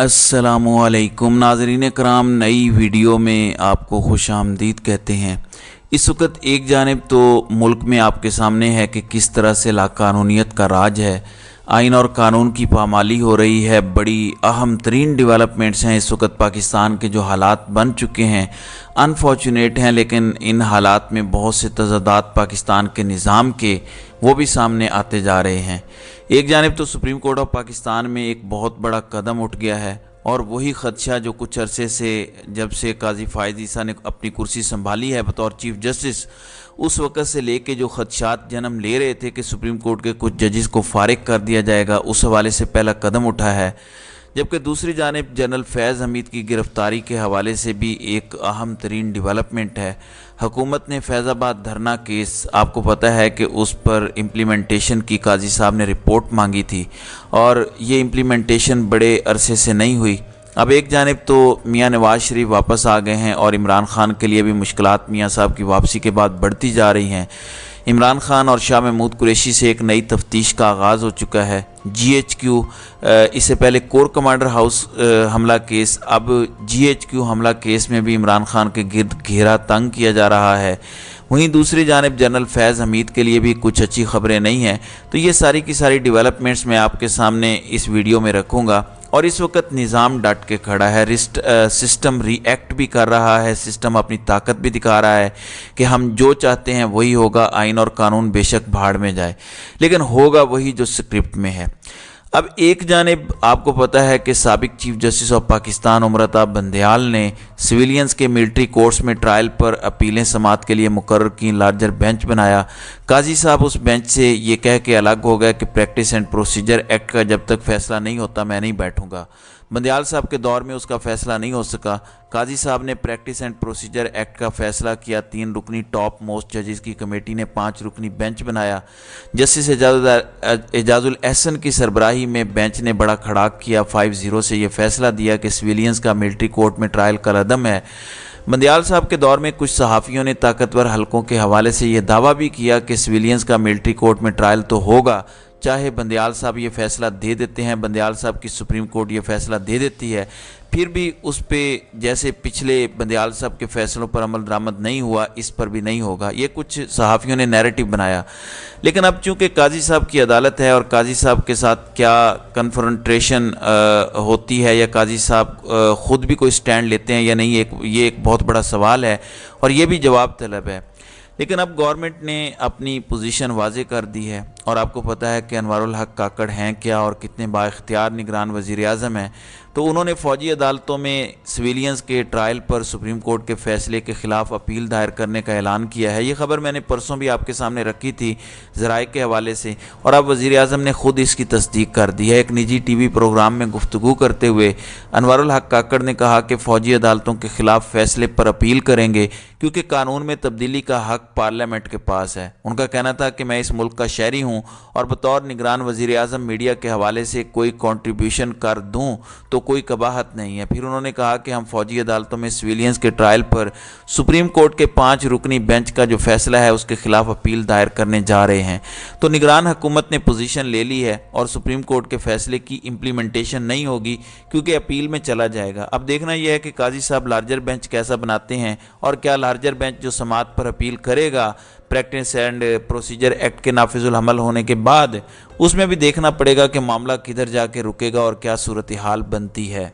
अस्सलामुअलैकुम नाज़रीन कराम, नई वीडियो में आपको खुश आमदीद कहते हैं। इस वक्त एक जानिब तो मुल्क में आपके सामने है कि किस तरह से लाकानूनियत का राज है, आइन और कानून की पामाली हो रही है। बड़ी अहम तरीन डेवलपमेंट्स हैं इस वक्त पाकिस्तान के, जो हालात बन चुके हैं अनफॉर्चुनेट हैं, लेकिन इन हालात में बहुत से तज़ादात पाकिस्तान के निज़ाम के वो भी सामने आते जा रहे हैं। एक जानिब तो सुप्रीम कोर्ट ऑफ पाकिस्तान में एक बहुत बड़ा कदम उठ गया है और वही ख़दशा जो कुछ अरसे से, जब से काजी फ़ाइज़ ईसा ने अपनी कुर्सी संभाली है बतौर चीफ जस्टिस, उस वक़्त से लेके जो ख़दशात जन्म ले रहे थे कि सुप्रीम कोर्ट के कुछ जजेस को फ़ारिग कर दिया जाएगा, उस हवाले से पहला कदम उठा है। जबकि दूसरी जानिब जनरल फैज़ हमीद की गिरफ़्तारी के हवाले से भी एक अहम तरीन डेवलपमेंट है। हुकूमत ने फैज़ाबाद धरना केस, आपको पता है कि उस पर इम्प्लीमेंटेशन की काजी साहब ने रिपोर्ट मांगी थी और ये इम्प्लीमेंटेशन बड़े अरसे से नहीं हुई। अब एक जानिब तो मियाँ नवाज़ शरीफ वापस आ गए हैं और इमरान खान के लिए भी मुश्किलात मियाँ साहब की वापसी के बाद बढ़ती जा रही हैं। इमरान खान और शाह महमूद कुरैशी से एक नई तफ्तीश का आगाज़ हो चुका है। GHQ, इससे पहले कोर कमांडर हाउस हमला केस, अब GHQ हमला केस में भी इमरान खान के गिर्द घेरा तंग किया जा रहा है। वहीं दूसरी जानिब जनरल फैज़ हमीद के लिए भी कुछ अच्छी खबरें नहीं हैं। तो ये सारी की सारी डेवलपमेंट्स मैं आपके सामने इस वीडियो में रखूँगा। और इस वक्त निज़ाम डट के खड़ा है, सिस्टम रिएक्ट भी कर रहा है, सिस्टम अपनी ताकत भी दिखा रहा है कि हम जो चाहते हैं वही होगा, आइन और कानून बेशक भाड़ में जाए लेकिन होगा वही जो स्क्रिप्ट में है। अब एक जानिब आपको पता है कि साबिक chief justice of Pakistan उमरता Bandial ने सिविलियंस के मिलिट्री कोर्ट्स में ट्रायल पर अपीलें समाअत के लिए मुकर्रर की लार्जर बेंच बनाया। काजी साहब उस बेंच से ये कह के अलग हो गए कि प्रैक्टिस एंड प्रोसीजर एक्ट का जब तक फैसला नहीं होता मैं नहीं बैठूंगा। बंदयाल साहब के दौर में उसका फैसला नहीं हो सका। काजी साहब ने प्रैक्टिस एंड प्रोसीजर एक्ट का फैसला किया। 3 रुकनी टॉप मोस्ट जजेस की कमेटी ने 5 रुकनी बेंच बनाया। जस्टिस एजाजुल एहसन की सरबराही में बेंच ने बड़ा खड़ाक किया। 5-0 से ये फैसला दिया कि सिविलियंस का मिलिट्री कोर्ट में ट्रायल कलअदम है। बंदयाल साहब के दौर में कुछ सहाफ़ियों ने ताकतवर हलकों के हवाले से ये दावा भी किया कि सिविलियंस का मिलिट्री कोर्ट में ट्रायल तो होगा, चाहे बंदयाल साहब ये फ़ैसला दे देते हैं, बंदयाल साहब की सुप्रीम कोर्ट ये फ़ैसला दे देती है, फिर भी उस पर जैसे पिछले बंदयाल साहब के फ़ैसलों पर अमल दरामद नहीं हुआ, इस पर भी नहीं होगा। ये कुछ सहाफ़ियों ने नैरेटिव बनाया। लेकिन अब चूँकि काजी साहब की अदालत है और काजी साहब के साथ क्या कन्फ्रंटेशन होती है या काजी साहब ख़ुद भी कोई स्टैंड लेते हैं या नहीं, ये एक बहुत बड़ा सवाल है और ये भी जवाब तलब है। लेकिन अब गवर्नमेंट ने अपनी पोजीशन वाज़े कर दी है और आपको पता है कि अनवारुल हक काकड़ हैं क्या और कितने बाइख्तियार निगरान वज़ीर आज़म हैं। तो उन्होंने फ़ौजी अदालतों में सिविलियंस के ट्रायल पर सुप्रीम कोर्ट के फ़ैसले के ख़िलाफ़ अपील दायर करने का ऐलान किया है। ये ख़बर मैंने परसों भी आपके सामने रखी थी ज़राए के हवाले से और अब वज़ीर आज़म ने ख़ुद इसकी तस्दीक कर दी है। एक निजी TV प्रोग्राम में गुफ्तगू करते हुए अनवारुल हक काकड़ ने कहा कि फ़ौजी अदालतों के ख़िलाफ़ फ़ैसले पर अपील करेंगे क्योंकि कानून में तब्दीली का हक़ पार्लियामेंट के पास है। उनका कहना था कि मैं इस मुल्क का शहरी हूँ और बतौर निगरान वज़ीर आज़म मीडिया के हवाले से कोई कंट्रीब्यूशन कर दूँ तो कोई कबाहत नहीं है। फिर उन्होंने कहा कि हम फ़ौजी अदालतों में सिविलियंस के ट्रायल पर सुप्रीम कोर्ट के 5 रुकनी बेंच का जो फैसला है उसके ख़िलाफ़ अपील दायर करने जा रहे हैं। तो निगरान हुकूमत ने पोजीशन ले ली है और सुप्रीम कोर्ट के फैसले की इम्प्लीमेंटेशन नहीं होगी क्योंकि अपील में चला जाएगा। अब देखना यह है कि काजी साहब लार्जर बेंच कैसा बनाते हैं और क्या लार्जर बेंच जो समाअत पर अपील करेगा प्रैक्टिस एंड प्रोसीजर एक्ट के नाफिजुल अमल होने के बाद, उसमें भी देखना पड़ेगा कि मामला किधर जाके रुकेगा और क्या सूरत हाल बनती है।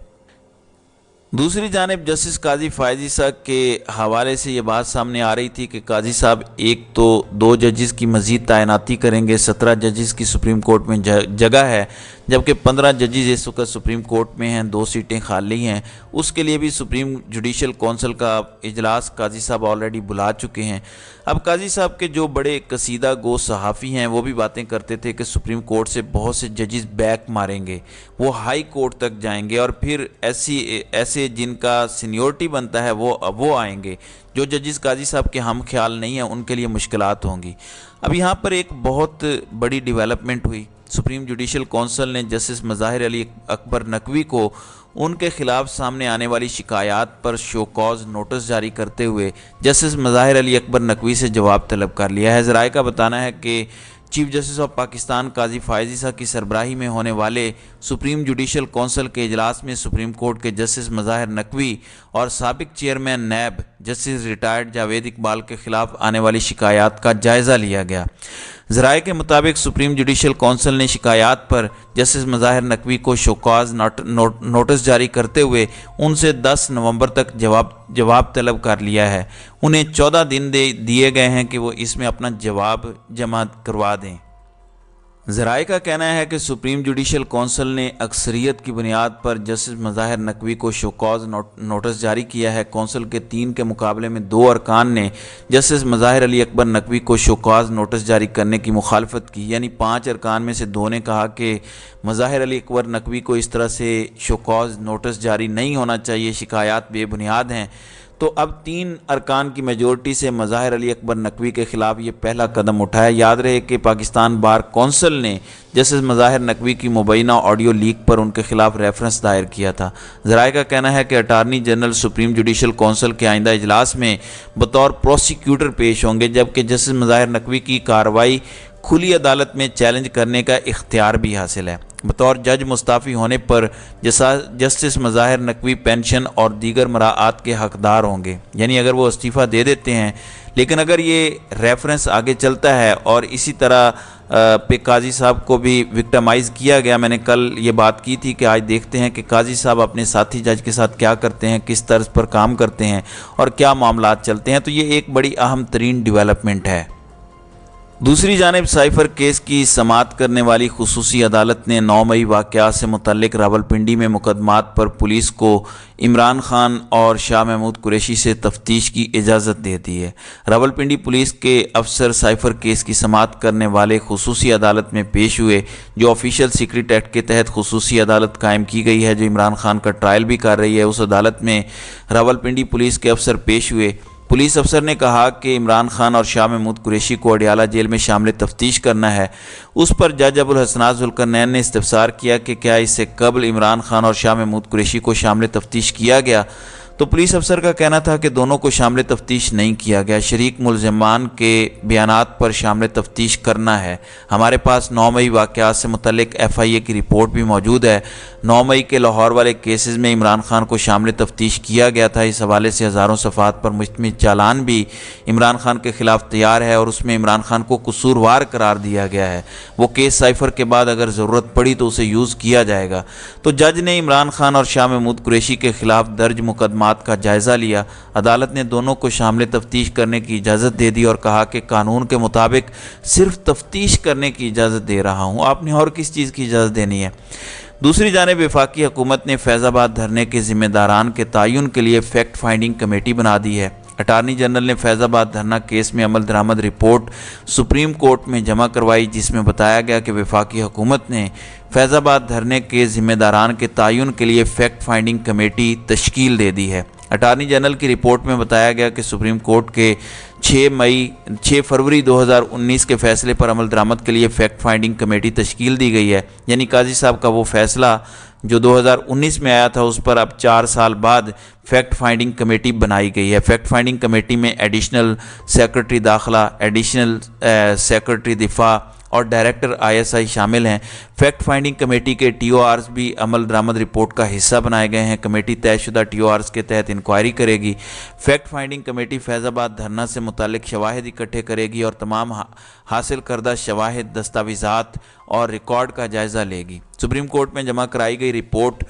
दूसरी जानिब जस्टिस काजी फ़ाइज़ ईसा के हवाले से ये बात सामने आ रही थी कि काजी साहब एक तो 2 जजेस की मज़ीद तैनाती करेंगे। 17 जजेस की सुप्रीम कोर्ट में जगह है, जबकि 15 जजेस इस वक्त सुप्रीम कोर्ट में हैं, 2 सीटें खाली हैं। उसके लिए भी सुप्रीम जुडिशल कौंसिल का इजलास काजी साहब ऑलरेडी बुला चुके हैं। अब काजी साहब के जो बड़े कसीदा गो सहाफ़ी हैं वो भी बातें करते थे कि सुप्रीम कोर्ट से बहुत से जजेस बैक मारेंगे, वो हाई कोर्ट तक जाएंगे और फिर ऐसे जिनका सीनियोरिटी बनता है वो आएंगे। जो जजेस काजी साहब के हम ख्याल नहीं हैं उनके लिए मुश्किलात होंगी। अब यहाँ पर एक बहुत बड़ी डेवलपमेंट हुई। सुप्रीम जुडिशल कौंसिल ने जस्टिस मज़ाहिर अली अकबर नकवी को उनके ख़िलाफ़ सामने आने वाली शिकायत पर शो कॉज नोटिस जारी करते हुए जस्टिस मज़ाहिर अली अकबर नकवी से जवाब तलब कर लिया है। ज़राए का बताना है कि चीफ जस्टिस ऑफ पाकिस्तान काजी फ़ाइज़ ईसा की सरबराही में होने वाले सुप्रीम जुडिशल कौंसिल के इजलास में सुप्रीम कोर्ट के जस्टिस मज़ाहिर नकवी और साबिक chairman NAB justice retired Javed Iqbal के खिलाफ आने वाली शिकायत का जायज़ा लिया गया। ज़राए के मुताबिक सुप्रीम जुडिशल कौंसिल ने शिकायत पर जस्टिस मज़ाहिर नकवी को शोकॉज नोटिस जारी करते हुए उनसे 10 नवंबर तक जवाब तलब कर लिया है। उन्हें 14 दिन दिए गए हैं कि वो इसमें अपना जवाब जमा करवा दें। ज़राए का कहना है कि सुप्रीम जुडिशल कौंसिल ने अक्सरियत की बुनियाद पर जस्टिस मज़ाहिर नकवी को शोकॉज नोटिस जारी किया है। कौंसिल के 3 के मुकाबले में 2 अरकान ने जस्टिस मज़ाहिर अली अकबर नकवी को शोकॉज नोटिस जारी करने की मुखालफत की, यानी 5 अरकान में से 2 ने कहा कि मज़ाहिर अली अकबर नकवी को इस तरह से शोकॉज नोटिस जारी नहीं होना चाहिए, शिकायत बेबुनियाद हैं। तो अब 3 अरकान की मेजॉरिटी से मज़ाहिर अली अकबर नकवी के ख़िलाफ़ ये पहला कदम उठाया। याद रहे कि पाकिस्तान बार कौंसिल ने जस्टिस मज़ाहिर नकवी की मुबैना ऑडियो लीक पर उनके खिलाफ रेफरेंस दायर किया था। ज़राए का कहना है कि attorney general supreme judicial council के आइंदा इजलास में बतौर प्रोसिक्यूटर पेश होंगे, जबकि जस्टिस मज़ाहिर नकवी की कार्रवाई खुली अदालत में चैलेंज करने का इख्तियार भी हासिल है। बतौर जज मुस्ताफ़ी होने पर जस्टिस मज़ाहिर नकवी पेंशन और दीगर मराआत के हकदार होंगे, यानी अगर वो इस्तीफ़ा दे देते हैं। लेकिन अगर ये रेफरेंस आगे चलता है और इसी तरह पे काजी साहब को भी विक्टिमाइज़ किया गया, मैंने कल ये बात की थी कि आज देखते हैं कि काजी साहब अपने साथी जज के साथ क्या करते हैं, किस तर्ज पर काम करते हैं और क्या मामलात चलते हैं। तो ये एक बड़ी अहम तरीन डेवलपमेंट है। दूसरी जानिब साइफर केस की समाअत करने वाली खुसूसी अदालत ने 9 मई वाक़यात से मुतल्लिक रावलपिंडी में मुकदमात पर पुलिस को इमरान खान और शाह महमूद कुरैशी से तफ्तीश की इजाज़त दे दी है। रावलपिंडी पुलिस के अफसर साइफर केस की समाअत करने वाले खुसूसी अदालत में पेश हुए, जो ऑफिशियल सीक्रेट एक्ट के तहत खुसूसी अदालत कायम की गई है, जो इमरान खान का ट्रायल भी कर रही है। उस अदालत में रावलपिंडी पुलिस के अफसर पेश हुए। पुलिस अफसर ने कहा कि इमरान खान और शाह महमूद कुरैशी को अडियाला जेल में शामिल तफ्तीश करना है। उस पर जज अबुल हसनात जुल्करनैन ने इस्तफसार किया कि क्या इससे कबल इमरान खान और शाह महमूद कुरैशी को शामिल तफ्तीश किया गया, तो पुलिस अफसर का कहना था कि दोनों को शामिल तफ्तीश नहीं किया गया। शरीक मुलज़मान के बयानात पर शामिल तफ्तीश करना है। हमारे पास 9 मई वाक़यात से मुतल्लिक FIA की रिपोर्ट भी मौजूद है। 9 मई के लाहौर वाले केसेस में इमरान खान को शामिल तफ्तीश किया गया था। इस हवाले से हज़ारों सफ़ात पर मुश्तमिल चालान भी इमरान खान के ख़िलाफ़ तैयार है और उसमें इमरान खान को कसूरवार करार दिया गया है। वो केस साइफर के बाद अगर ज़रूरत पड़ी तो उसे यूज़ किया जाएगा। तो जज ने इमरान खान और शाह महमूद कुरैशी के ख़िलाफ़ दर्ज मुकदमा का जायज़ा लिया। अदालत ने दोनों को शामिल तफ्तीश करने की इजाज़त दे दी और कहा कि कानून के मुताबिक सिर्फ तफ्तीश करने की इजाज़त दे रहा हूँ, आपने और किस चीज़ की इजाज़त देनी है। दूसरी जानिब वफाकी हुकूमत ने फैज़ाबाद धरने के ज़िम्मेदारान के तयन के लिए फैक्ट फाइंडिंग कमेटी बना दी है। अटारनी जनरल ने फैज़ाबाद धरना केस में अमल दरामद रिपोर्ट सुप्रीम कोर्ट में जमा करवाई, जिसमें बताया गया कि वफाकी हुकूमत ने फैज़ाबाद धरने के ज़िम्मेदारान के तयन के लिए फैक्ट फाइंडिंग कमेटी तश्कील दे दी है। अटारनी जनरल की रिपोर्ट में बताया गया कि सुप्रीम कोर्ट के 6 फरवरी 2019 के फैसले पर अमल दरामद के लिए फैक्ट फाइंडिंग कमेटी तश्कील दी गई है, यानी काजी साहब का वो फैसला जो 2019 में आया था उस पर अब 4 साल बाद फैक्ट फाइंडिंग कमेटी बनाई गई है। फैक्ट फाइंडिंग कमेटी में एडिशनल सेक्रेटरी दाखिला, एडिशनल सेक्रेटरी दिफा और डायरेक्टर ISI शामिल हैं। फैक्ट फाइंडिंग कमेटी के TORs भी अमल दरामद रिपोर्ट का हिस्सा बनाए गए हैं। कमेटी तयशुदा TORs के तहत इंक्वायरी करेगी। फैक्ट फाइंडिंग कमेटी फैज़ाबाद धरना से मुतालिक शवाहिद इकट्ठे करेगी और तमाम हासिल करदा शवाहिद, दस्तावेज़ात और रिकॉर्ड का जायज़ा लेगी। सुप्रीम कोर्ट में जमा कराई गई रिपोर्ट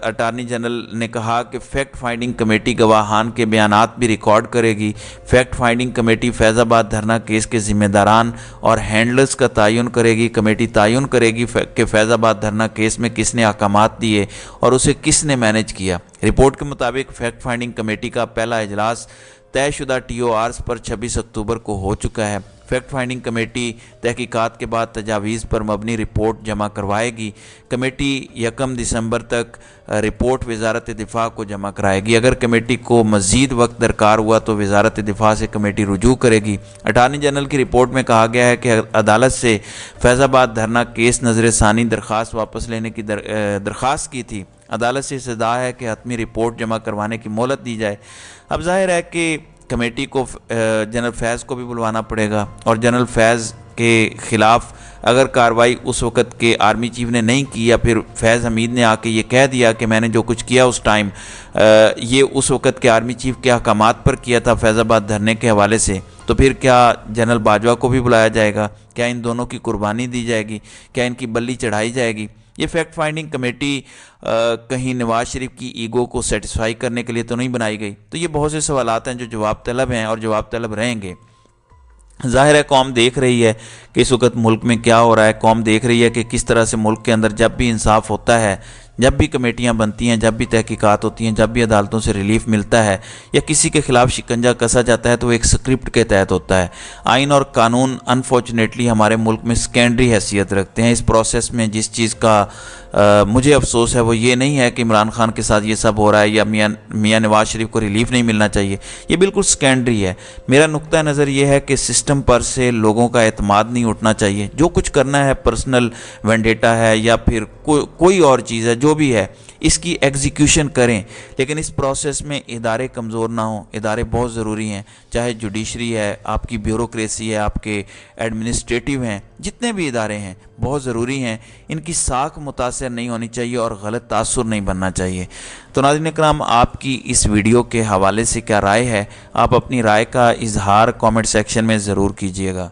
अटारनी जनरल ने कहा कि फैक्ट फाइंडिंग कमेटी गवाहान के बयानात भी रिकॉर्ड करेगी। फैक्ट फाइंडिंग कमेटी फैज़ाबाद धरना केस के ज़िम्मेदारान और हैंडलर्स का तयन करेगी। कमेटी तयन करेगी कि फैज़ाबाद धरना केस में किसने अहकामात दिए और उसे किसने मैनेज किया। रिपोर्ट के मुताबिक फैक्ट फाइंडिंग कमेटी का पहला इजलास तयशुदा TORs पर 26 अक्टूबर को हो चुका है। फैक्ट फाइंडिंग कमेटी तहकीकात के बाद तजावीज़ पर मबनी रिपोर्ट जमा करवाएगी। कमेटी 1 दिसंबर तक रिपोर्ट वजारत दिफा को जमा कराएगी। अगर कमेटी को मज़ीद वक्त दरकार हुआ तो वजारत दिफा से कमेटी रुजू करेगी। अटारनी जनरल की रिपोर्ट में कहा गया है कि अदालत से फैज़ाबाद धरना केस नज़र सानी दरख्वास्त वापस लेने की दरख्वास्त की थी। अदालत से सदा है कि हतमी रिपोर्ट जमा करवाने की मोहलत दी जाए। अब जाहिर है कि कमेटी को जनरल फैज़ को भी बुलवाना पड़ेगा और जनरल फैज़ کے خلاف اگر کارروائی اس وقت کے آرمی چیف نے نہیں کی یا پھر فیض حمید نے آ کے یہ کہہ دیا کہ میں نے جو کچھ کیا اس ٹائم یہ اس وقت کے آرمی چیف کے احکامات پر کیا تھا فیض آباد دھرنے کے حوالے سے، تو پھر کیا جنرل باجوہ کو بھی بلایا جائے گا؟ کیا ان دونوں کی قربانی دی جائے گی؟ کیا ان کی بلی چڑھائی جائے گی؟ یہ فیکٹ فائنڈنگ کمیٹی کہیں نواز شریف کی ایگو کو سیٹسفائی کرنے کے لیے تو نہیں بنائی گئی؟ تو یہ بہت سے سوالات ہیں جو جواب طلب ہیں اور جواب طلب رہیں گے۔ ظاہر ہے قوم دیکھ رہی ہے کہ اس وقت ملک میں کیا ہو رہا ہے، قوم دیکھ رہی ہے کہ کس طرح سے ملک کے اندر جب بھی انصاف ہوتا ہے، جب بھی کمیٹیاں بنتی ہیں، جب بھی تحقیقات ہوتی ہیں، جب بھی عدالتوں سے ریلیف ملتا ہے یا کسی کے خلاف شکنجہ کسا جاتا ہے تو وہ ایک سکرپٹ کے تحت ہوتا ہے۔ آئین اور قانون انفارچونیٹلی ہمارے ملک میں سیکنڈری حیثیت رکھتے ہیں۔ اس پروسیس میں جس چیز کا مجھے افسوس ہے وہ یہ نہیں ہے کہ عمران خان کے ساتھ یہ سب ہو رہا ہے یا میاں نواز شریف کو ریلیف نہیں ملنا چاہیے، یہ بالکل سیکنڈری ہے۔ میرا نقطہ نظر یہ ہے کہ سسٹم پر سے لوگوں کا اعتماد نہیں اٹھنا چاہیے۔ جو کچھ کرنا ہے پرسنل وینڈیٹا ہے یا پھر کوئی اور چیز ہے، جو بھی ہے اس کی ایگزیکیوشن کریں، لیکن اس پروسیس میں ادارے کمزور نہ ہوں۔ ادارے بہت ضروری ہیں، چاہے جوڈیشری ہے، آپ کی بیوروکریسی ہے، آپ کے ایڈمنسٹریٹو ہیں، جتنے بھی ادارے ہیں بہت ضروری ہیں۔ ان کی ساکھ متاثر نہیں ہونی چاہیے اور غلط تاثر نہیں بننا چاہیے۔ تو ناظرین اکرام، آپ کی اس ویڈیو کے حوالے سے کیا رائے ہے؟ آپ اپنی رائے کا اظہار کامنٹ سیکشن میں ضرور کیجیے گا۔